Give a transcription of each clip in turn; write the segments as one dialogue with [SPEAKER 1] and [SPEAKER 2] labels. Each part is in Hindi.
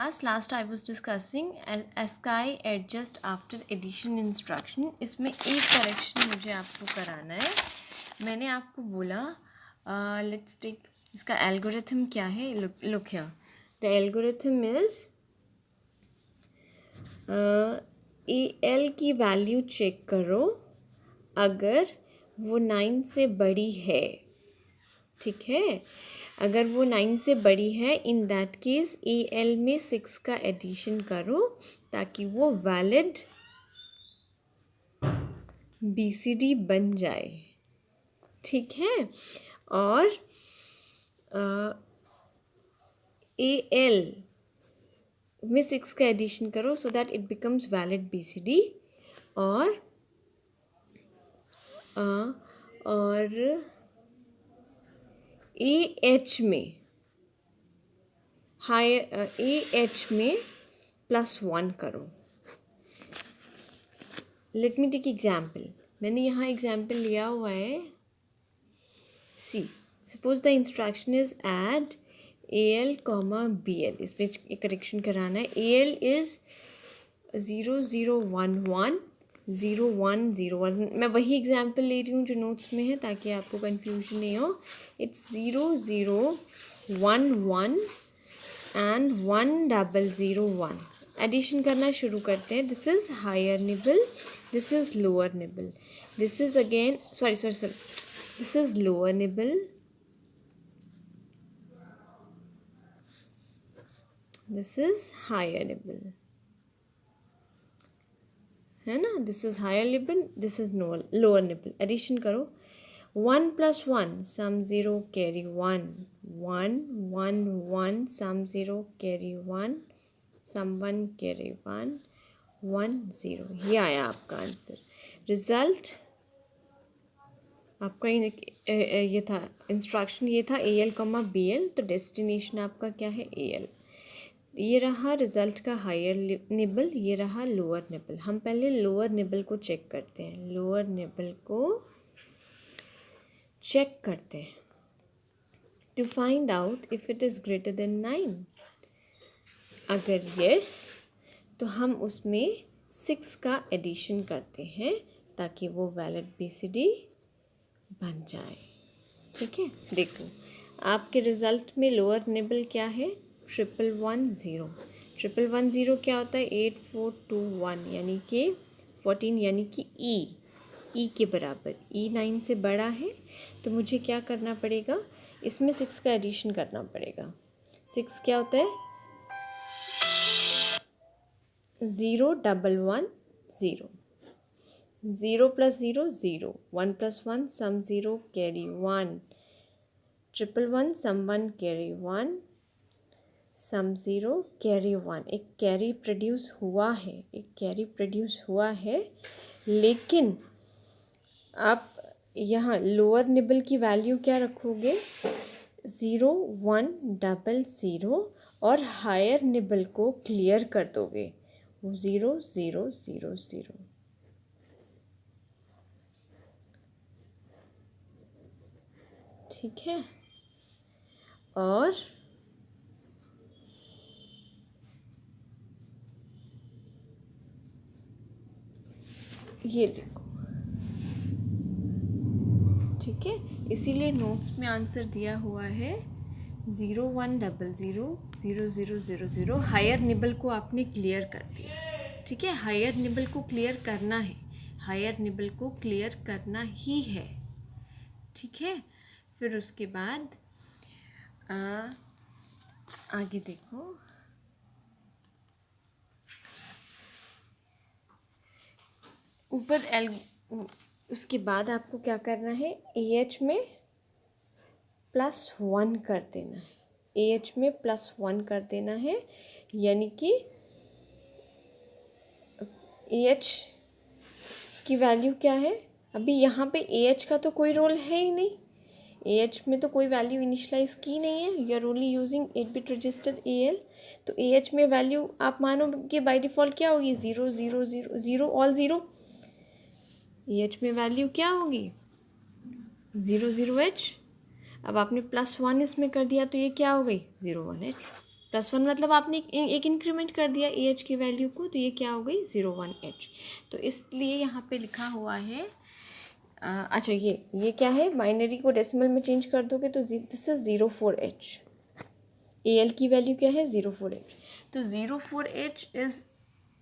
[SPEAKER 1] Last I was discussing ASCII adjust after addition instruction. इसमें एक करेक्शन मुझे आपको कराना है. मैंने आपको बोला let's take इसका एल्गोरिथम क्या है. Look here, the algorithm is AL की वैल्यू चेक करो अगर वो 9 से बड़ी है. ठीक है, अगर वो 9 से बड़ी है इन दैट केस AL में 6 का एडिशन करो ताकि वो वैलिड BCD बन जाए. ठीक है, और AL में 6 का एडिशन करो so that it becomes valid BCD. और AH में AH में +1 करो. Let me take example. मैंने यहाँ एग्जाम्पल लिया हुआ है. See suppose the instruction is add AL, BL. इसमें एक करेक्शन कराना है. AL is 0011 0101. मैं वही एग्जाम्पल ले रही हूँ जो नोट्स में है ताकि आपको कन्फ्यूजन नहीं हो. It's 0011 and 1001. एडिशन करना शुरू करते हैं. This is higher nibble, this is lower nibble. This is again sorry this is lower nibble, this is higher nibble, है ना. This is higher nibble, this is lower nibble. Addition करो. 1 + 1 sum 0 carry 1 1 1 1 sum 0 carry 1 sum 1 carry 1 1 0. ये आया आपका आंसर. रिज़ल्ट आपका ये था, इंस्ट्रक्शन ये था AL, BL. तो डेस्टिनेशन आपका क्या है AL. ये रहा रिज़ल्ट का हायर निबल, ये रहा लोअर निबल. हम पहले लोअर निबल को चेक करते हैं. लोअर निबल को चेक करते हैं to find out if it is greater than 9. अगर यस तो हम उसमें 6 का एडिशन करते हैं ताकि वो वैलिड BCD बन जाए. ठीक है, देखो आपके रिज़ल्ट में लोअर निबल क्या है 1110. 1110 क्या होता है 8421 यानी कि 14 यानी कि E के बराबर. E 9 से बड़ा है तो मुझे क्या करना पड़ेगा, इसमें 6 का एडिशन करना पड़ेगा. 6 क्या होता है 0110. 0 + 0 0. 1 + 1 सम 0 कैरी 1. 1111 सम 1 कैरी 1 सम 0 कैरी 1. एक कैरी प्रोड्यूस हुआ है, लेकिन आप यहाँ लोअर निबल की वैल्यू क्या रखोगे 0100 और हायर निबल को क्लियर कर दोगे 0000. ठीक है, और ये देखो. ठीक है, इसीलिए नोट्स में आंसर दिया हुआ है 0100 0000. हायर निबल को आपने क्लियर कर दिया. ठीक है, हायर निबल को क्लियर करना है, हायर निबल को क्लियर करना ही है. ठीक है, फिर उसके बाद आगे देखो. ऊपर उसके बाद आपको क्या करना है AH में +1 कर देना है. AH में +1 कर देना है यानी कि AH की वैल्यू क्या है. अभी यहाँ पे AH का तो कोई रोल है ही नहीं. AH में तो कोई वैल्यू इनिशलाइज की नहीं है. You are only using 8-bit register AL. तो AH में वैल्यू आप मानोगे बाय डिफ़ॉल्ट क्या होगी 0 0 0 0 ऑल 0. AH में वैल्यू क्या होगी 00H. अब आपने +1 इसमें कर दिया तो ये क्या हो गई 01H. +1 मतलब आपने एक इंक्रीमेंट कर दिया ए एच की वैल्यू को, तो ये क्या हो गई 0.1H। तो इसलिए यहाँ पे लिखा हुआ है अच्छा ये क्या है, बाइनरी को डेसिमल में चेंज कर दोगे तो this is 0.4H। A L की वैल्यू क्या है 0.4H, तो 0.4H is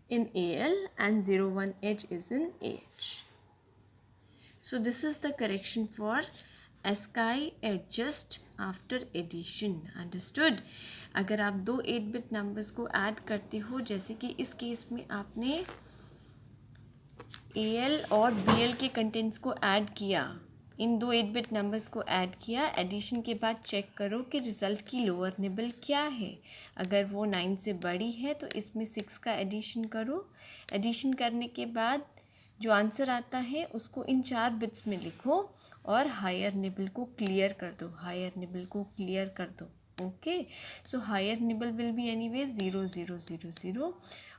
[SPEAKER 1] in AL and 0.1H is in AH. So this is the correction for ASCII adjust after addition. Understood? अगर आप दो 8-bit numbers को add करते हो, जैसे कि इस केस में आपने AL और BL के कंटेंट्स को ऐड किया, इन दो 8-bit नंबर्स को ऐड किया, एडिशन के बाद चेक करो कि रिज़ल्ट की लोअर निबल क्या है। अगर वो 9 से बड़ी है तो इसमें 6 का एडिशन करो। एडिशन करने के बाद जो आंसर आता है उसको इन 4 बिट्स में लिखो और हायर निबल को क्लियर कर दो, हायर निबल को क्लियर कर दो। Okay, so higher nibble will be anyway 0 0 0 0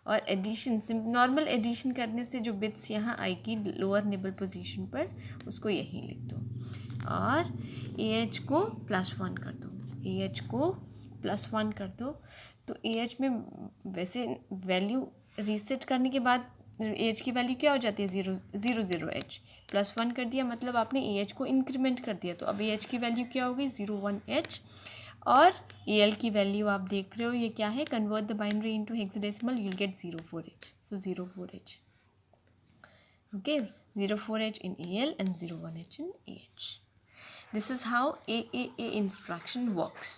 [SPEAKER 1] और एडिशन नॉर्मल एडिशन करने से जो बिट्स यहाँ आएगी लोअर निबल पोजीशन पर उसको यहीं लिख दो और ए एच को +1 कर दो, ए एच को +1 कर दो। तो ए एच में वैसे वैल्यू रीसेट करने के बाद ए एच की वैल्यू क्या हो जाती है 0.0 +1 कर दिया, मतलब आपने ए एच को इंक्रीमेंट कर दिया। तो अब ए एच की वैल्यू क्या हो गई 0.1H और ए एल की वैल्यू आप देख रहे हो ये क्या है, convert the binary into hexadecimal, you will get 0.4H। So 0.4H, okay, 0.4H in AL and 0.1H in AH. This is how AAA instruction works.